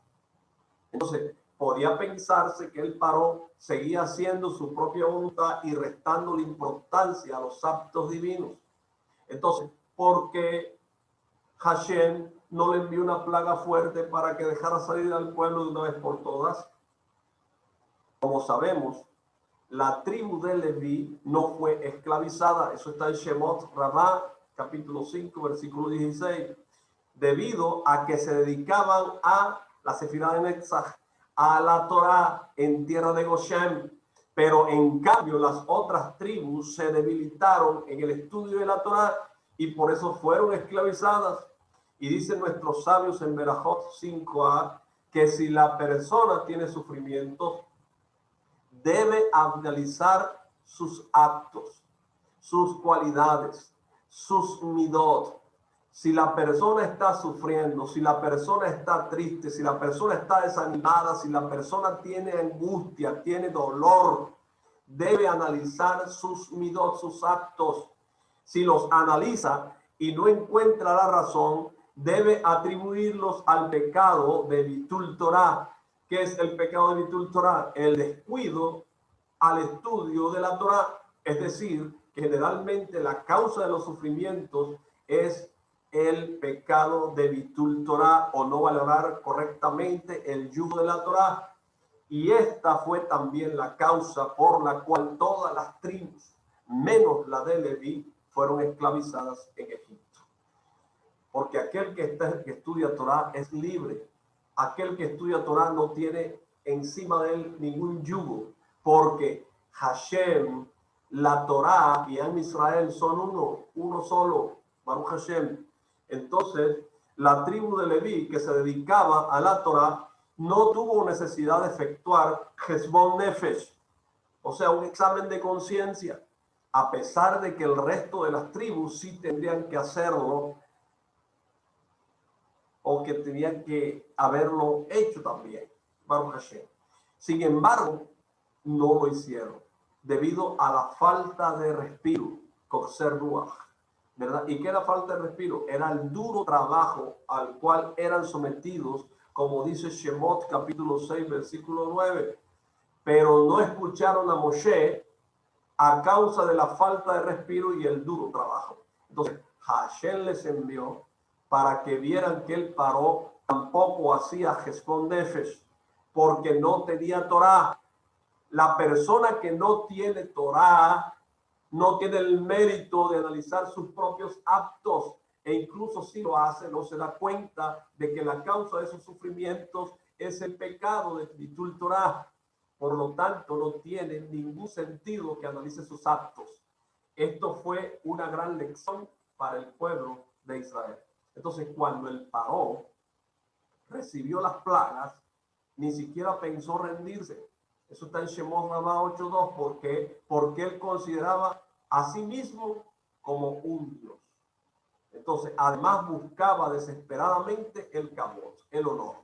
Entonces, podía pensarse que el Paró seguía haciendo su propia voluntad y restando la importancia a los actos divinos. Entonces, ¿por qué Hashem no le envió una plaga fuerte para que dejara salir al pueblo de una vez por todas? Como sabemos, la tribu de Leví no fue esclavizada. Eso está en Shemot Rabá, capítulo 5, versículo 16. Debido a que se dedicaban a la Sefirá de Netzach, a la Torá en tierra de Goshen. Pero en cambio las otras tribus se debilitaron en el estudio de la Torá y por eso fueron esclavizadas. Y dicen nuestros sabios en Berajot 5a que si la persona tiene sufrimientos, debe analizar sus actos, sus cualidades, sus midot. Si la persona está sufriendo, si la persona está triste, si la persona está desanimada, si la persona tiene angustia, tiene dolor, debe analizar sus midot, sus actos. Si los analiza y no encuentra la razón, debe atribuirlos al pecado de Bitul Torah. ¿Qué es el pecado de Bitul Torah? El descuido al estudio de la Torah. Es decir, que generalmente la causa de los sufrimientos es el pecado de Bitul Torah o no valorar correctamente el yugo de la Torah. Y esta fue también la causa por la cual todas las tribus, menos la de Leví, fueron esclavizadas en Egipto. Porque aquel que estudia Torah es libre. Aquel que estudia Torah no tiene encima de él ningún yugo, porque Hashem, la Torah y Am Israel son uno solo, Baruch Hashem. Entonces, la tribu de Leví que se dedicaba a la Torah no tuvo necesidad de efectuar Heshbon Nefesh, o sea, un examen de conciencia, a pesar de que el resto de las tribus sí tendrían que hacerlo o que tenían que haberlo hecho también, Baruch Hashem. Sin embargo, no lo hicieron debido a la falta de respiro, Kotzer Ruach, ¿verdad? ¿Y qué era falta de respiro? Era el duro trabajo al cual eran sometidos, como dice Shemot capítulo 6, versículo 9. Pero no escucharon a Moshe a causa de la falta de respiro y el duro trabajo. Entonces, Hashem les envió para que vieran que el Paró tampoco hacía Heshbon Nefesh, porque no tenía Torah. La persona que no tiene Torah no tiene el mérito de analizar sus propios actos, e incluso si lo hace, no se da cuenta de que la causa de sus sufrimientos es el pecado de Bitul Torah. Por lo tanto, no tiene ningún sentido que analice sus actos. Esto fue una gran lección para el pueblo de Israel. Entonces, cuando el Paró recibió las plagas, ni siquiera pensó rendirse. Eso está en Shemot Rabá 8.2, porque él consideraba a sí mismo como un Dios. Entonces, además buscaba desesperadamente el kabod, el honor.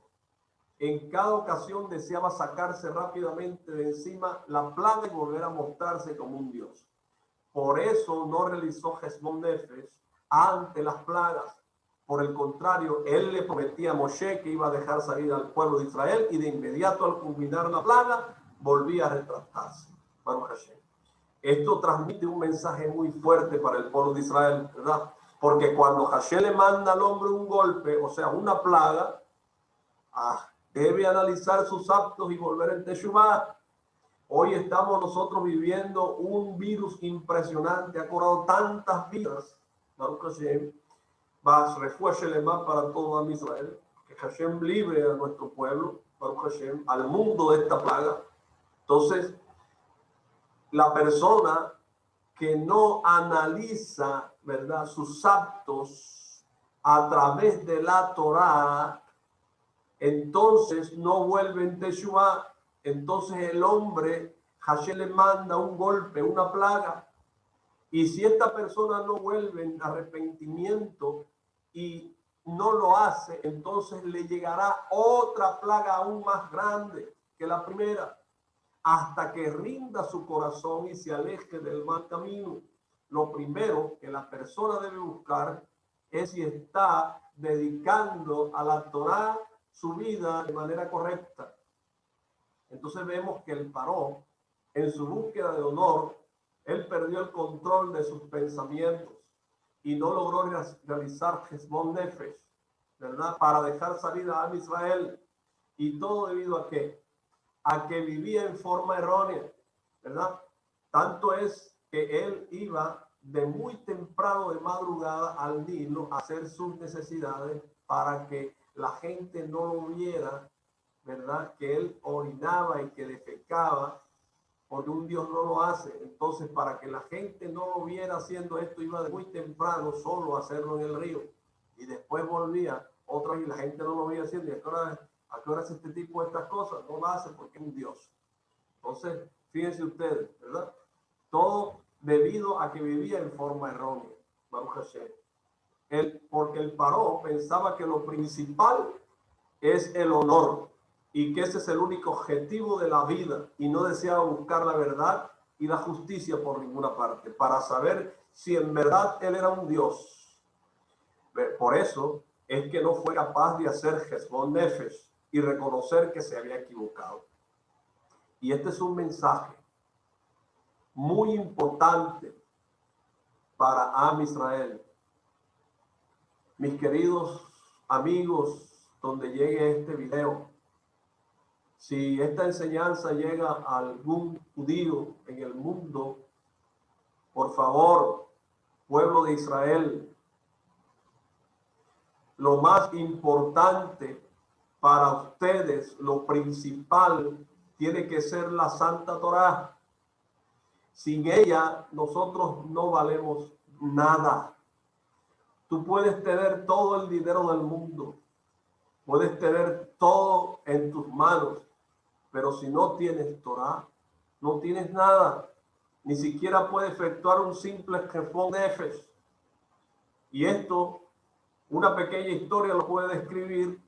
En cada ocasión deseaba sacarse rápidamente de encima la plaga y volver a mostrarse como un Dios. Por eso no realizó Heshbon Nefesh, ante las plagas. Por el contrario, él le prometía a Moshe que iba a dejar salir al pueblo de Israel y de inmediato al culminar la plaga volvía a retractarse. Baruch Hashem. Esto transmite un mensaje muy fuerte para el pueblo de Israel, ¿verdad? Porque cuando Hashem le manda al hombre un golpe, o sea, una plaga, debe analizar sus actos y volver en Teshuvah. Hoy estamos nosotros viviendo un virus impresionante, ha cobrado tantas vidas. Baruch Hashem, refuerce más para todo a Israel, que Hashem libre a nuestro pueblo, Baruch Hashem, al mundo de esta plaga. Entonces, la persona que no analiza, ¿verdad?, sus actos a través de la Torá, entonces no vuelve en Teshuvah. Entonces el hombre, Hashem le manda un golpe, una plaga, y si esta persona no vuelve en arrepentimiento y no lo hace, entonces le llegará otra plaga aún más grande que la primera, hasta que rinda su corazón y se aleje del mal camino. Lo primero que la persona debe buscar es si está dedicando a la Torá su vida de manera correcta. Entonces vemos que el Paró, en su búsqueda de honor, él perdió el control de sus pensamientos y no logró realizar Hezbon Nefesh, ¿verdad?, para dejar salir a Israel. Y todo debido a qué? A que vivía en forma errónea, ¿verdad? Tanto es que él iba de muy temprano de madrugada al Nilo a hacer sus necesidades para que la gente no lo viera, ¿verdad?, que él orinaba y que defecaba, porque un Dios no lo hace. Entonces, para que la gente no lo viera haciendo esto, iba de muy temprano solo a hacerlo en el río. Y después volvía otra vez y la gente no lo veía haciendo. ¿Y a qué hora hace este tipo de estas cosas? No lo hace porque es un Dios. Entonces, fíjense ustedes, ¿verdad? Todo debido a que vivía en forma errónea. Baruch Hashem. Porque el Paró pensaba que lo principal es el honor y que ese es el único objetivo de la vida, y no deseaba buscar la verdad y la justicia por ninguna parte para saber si en verdad él era un Dios. Por eso es que no fue capaz de hacer Hezbon Nefesh y reconocer que se había equivocado. Y este es un mensaje muy importante para Am Israel. Mis queridos amigos, donde llegue este video, si esta enseñanza llega a algún judío en el mundo, por favor, pueblo de Israel, lo más importante para ustedes, lo principal, tiene que ser la Santa Torá. Sin ella, nosotros no valemos nada. Tú puedes tener todo el dinero del mundo, puedes tener todo en tus manos, pero si no tienes Torá, no tienes nada. Ni siquiera puedes efectuar un simple Hezbon Nefesh. Y esto, una pequeña historia lo puede describir.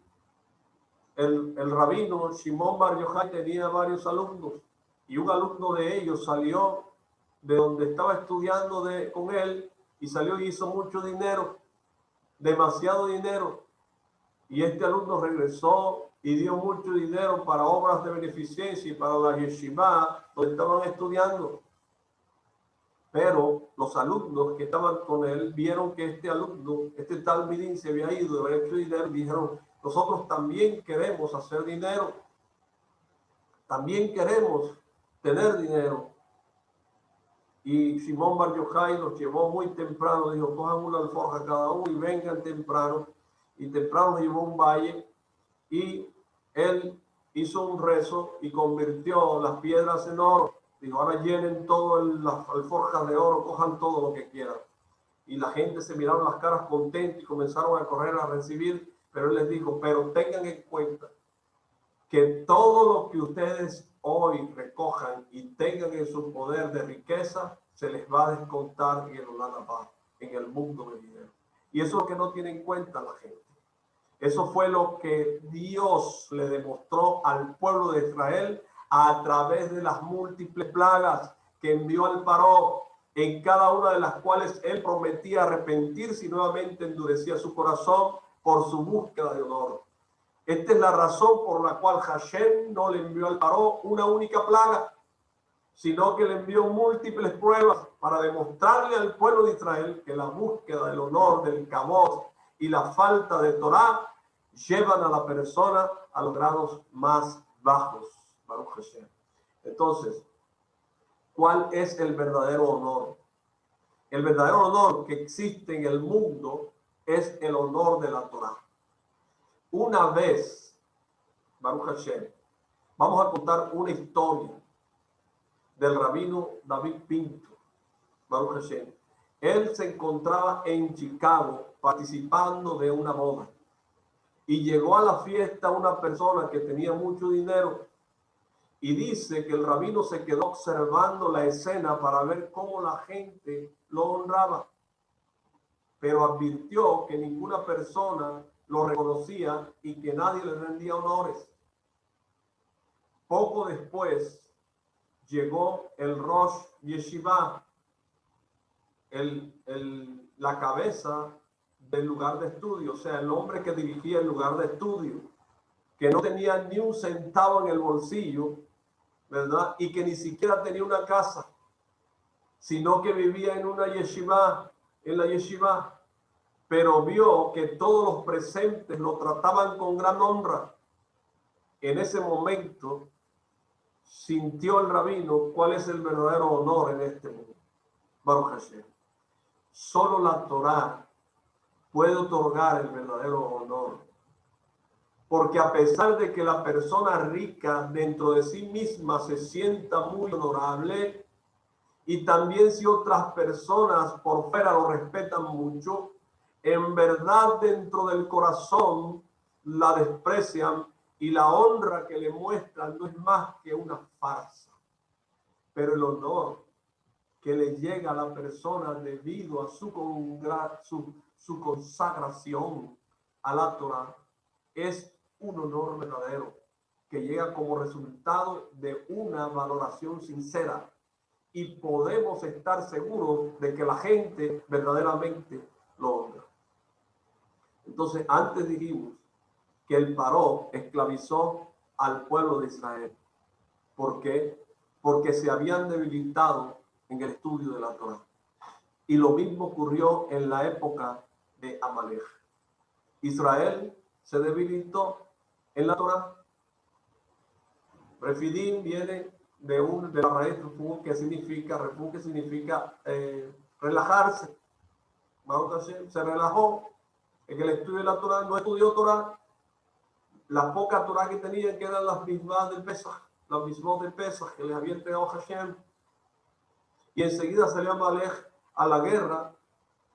El rabino Shimon Bar Yochai tenía varios alumnos, y un alumno de ellos salió de donde estaba estudiando con él, y salió y hizo mucho dinero, demasiado dinero. Y este alumno regresó y dio mucho dinero para obras de beneficencia y para la yeshiva donde estaban estudiando. Pero los alumnos que estaban con él vieron que este alumno, este talmidín, se había ido de haber hecho dinero, y dijeron: nosotros también queremos hacer dinero, también queremos tener dinero. Y Shimon Bar Yochai los llevó muy temprano, dijo: cojan una alforja cada uno y vengan temprano. Y temprano los llevó a un valle, y él hizo un rezo y convirtió las piedras en oro. Dijo: ahora llenen todas las alforjas de oro, cojan todo lo que quieran. Y la gente se miraron las caras contentos y comenzaron a correr a recibir. Pero él les dijo: pero tengan en cuenta que todo lo que ustedes hoy recojan y tengan en su poder de riqueza, se les va a descontar en el Olam Haba, en el mundo venidero. Y eso es lo que no tiene en cuenta la gente. Eso fue lo que Dios le demostró al pueblo de Israel a través de las múltiples plagas que envió al Paró. en cada una de las cuales él prometía arrepentirse y nuevamente endurecía su corazón por su búsqueda de honor. Esta es la razón por la cual Hashem no le envió al Paró una única plaga, sino que le envió múltiples pruebas para demostrarle al pueblo de Israel que la búsqueda del honor, del kabod y la falta de Torah llevan a la persona a los grados más bajos. Baruch Hashem. Entonces, ¿cuál es el verdadero honor? El verdadero honor que existe en el mundo es el honor de la Torah. Una vez, Baruch Hashem, vamos a contar una historia del rabino David Pinto, Baruch Hashem. Él se encontraba en Chicago participando de una boda y llegó a la fiesta una persona que tenía mucho dinero y dice que el rabino se quedó observando la escena para ver cómo la gente lo honraba, pero advirtió que ninguna persona lo reconocía y que nadie le rendía honores. Poco después llegó el Rosh Yeshiva, la cabeza del lugar de estudio, o sea, el hombre que dirigía el lugar de estudio, que no tenía ni un centavo en el bolsillo, ¿verdad? Y que ni siquiera tenía una casa, sino que vivía en una yeshiva, en la yeshiva, pero vio que todos los presentes lo trataban con gran honra. En ese momento sintió el rabino cuál es el verdadero honor en este mundo. Baruch Hashem. Solo la Torah puede otorgar el verdadero honor. Porque a pesar de que la persona rica dentro de sí misma se sienta muy honorable, y también si otras personas por fuera lo respetan mucho, en verdad dentro del corazón la desprecian y la honra que le muestran no es más que una farsa. Pero el honor que le llega a la persona debido a su consagración a la Torah es un honor verdadero que llega como resultado de una valoración sincera, y podemos estar seguros de que la gente verdaderamente lo honra. Entonces, antes dijimos que el Paró esclavizó al pueblo de Israel. ¿Por qué? Porque se habían debilitado en el estudio de la Torah. Y lo mismo ocurrió en la época de Amalek. Israel se debilitó en la Torah. Refidim viene de la raíz refugio, que significa relajarse. Se relajó en el estudio de la Torah, no estudió Torah. La poca Torah que tenían, que eran las mismas del Pesach, las mismas del Pesach que les había entregado Hashem. Y enseguida salió Amalek a la guerra,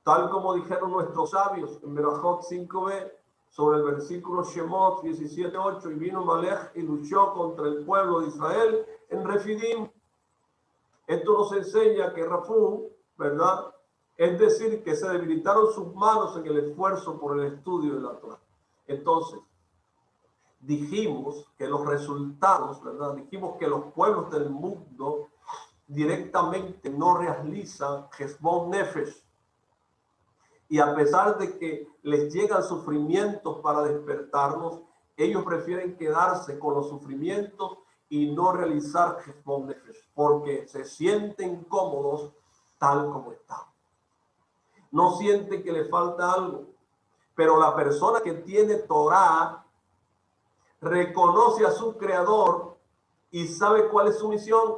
tal como dijeron nuestros sabios en Berajot 5b, sobre el versículo Shemot 17:8, y vino Amalek y luchó contra el pueblo de Israel en Refidim. Esto nos enseña que Rafú, ¿verdad? Es decir, que se debilitaron sus manos en el esfuerzo por el estudio de la Torah. Entonces, dijimos que los resultados, ¿verdad? Dijimos que los pueblos del mundo directamente no realizan Heshbon Nefesh. Y a pesar de que les llegan sufrimientos para despertarnos, ellos prefieren quedarse con los sufrimientos y no realizar Heshbon Nefesh, porque se sienten cómodos tal como están. No sienten que le falta algo. Pero la persona que tiene Torah reconoce a su creador y sabe cuál es su misión.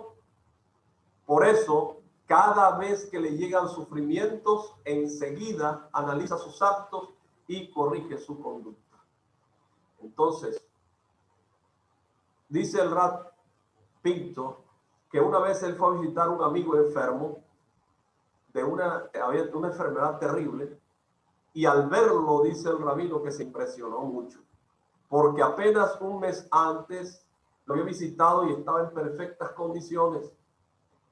Por eso, cada vez que le llegan sufrimientos, enseguida analiza sus actos y corrige su conducta. Entonces, dice el Rab Pinto que una vez él fue a visitar a un amigo enfermo de una enfermedad terrible, y al verlo, dice el rabino, que se impresionó mucho, porque apenas un mes antes lo había visitado y estaba en perfectas condiciones,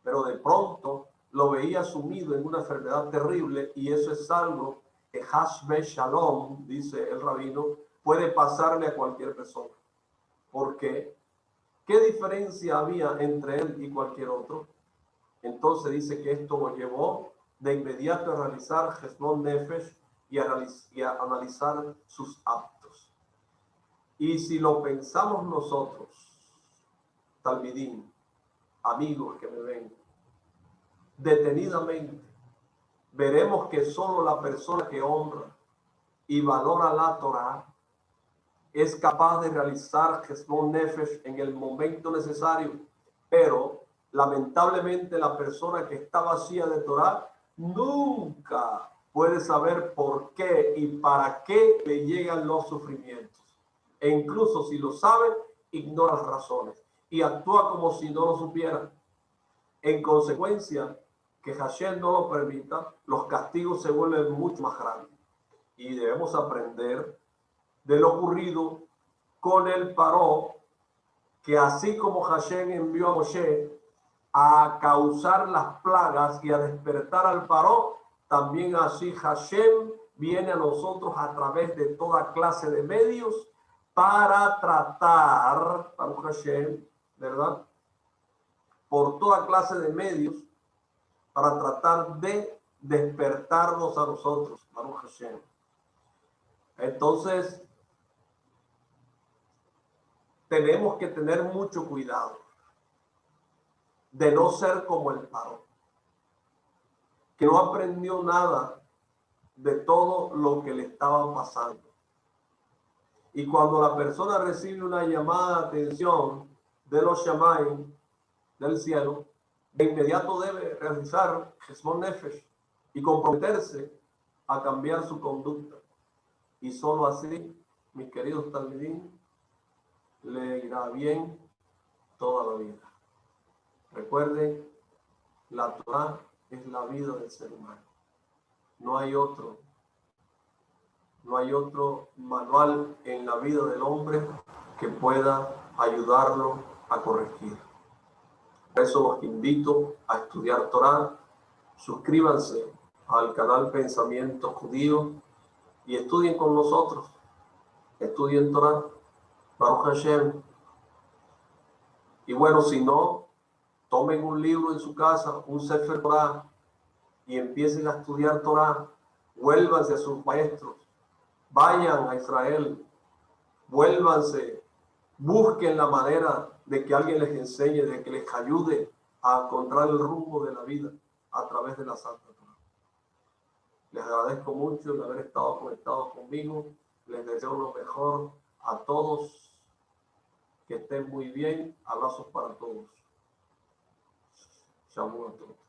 pero de pronto lo veía sumido en una enfermedad terrible, y eso es algo que Hashbe Shalom, dice el rabino, puede pasarle a cualquier persona. ¿Por qué? ¿Qué diferencia había entre él y cualquier otro? Entonces dice que esto lo llevó de inmediato a realizar Heshbon Nefesh y a analizar sus actos. Y si lo pensamos nosotros, Talmidim, amigos que me ven, detenidamente, veremos que solo la persona que honra y valora la Torah es capaz de realizar Heshbon Nefesh en el momento necesario, pero lamentablemente la persona que está vacía de Torah nunca puede saber por qué y para qué le llegan los sufrimientos. E incluso si lo sabe, ignora las razones y actúa como si no lo supiera. En consecuencia, que Hashem no lo permita, los castigos se vuelven mucho más grandes. Y debemos aprender de lo ocurrido con el Paró, que así como Hashem envió a Moshe a causar las plagas y a despertar al Paró, también así Hashem viene a nosotros a través de toda clase de medios para tratar, Baruch Hashem, ¿verdad? Por toda clase de medios para tratar de despertarnos a nosotros, Baruch Hashem. Entonces, tenemos que tener mucho cuidado de no ser como el Paró, que no aprendió nada de todo lo que le estaba pasando. Y cuando la persona recibe una llamada de atención de los Shamayim, del cielo, de inmediato debe realizar Heshbon Nefesh y comprometerse a cambiar su conducta. Y solo así, mis queridos talmidim, le irá bien toda la vida. Recuerden, la Torah es la vida del ser humano. No hay otro manual en la vida del hombre que pueda ayudarlo a corregir. Por eso los invito a estudiar Torah. Suscríbanse al canal Pensamiento Judío y estudien con nosotros. Estudien Torah, Baruch Hashem. Y bueno, si no, tomen un libro en su casa, un Sefer Torah, y empiecen a estudiar Torah. Vuélvanse a sus maestros. Vayan a Israel. Vuélvanse. Busquen la manera de que alguien les enseñe, de que les ayude a encontrar el rumbo de la vida a través de la Santa Torah. Les agradezco mucho de haber estado conectados conmigo. Les deseo lo mejor a todos. Que estén muy bien. Abrazos para todos. Shalom a todos.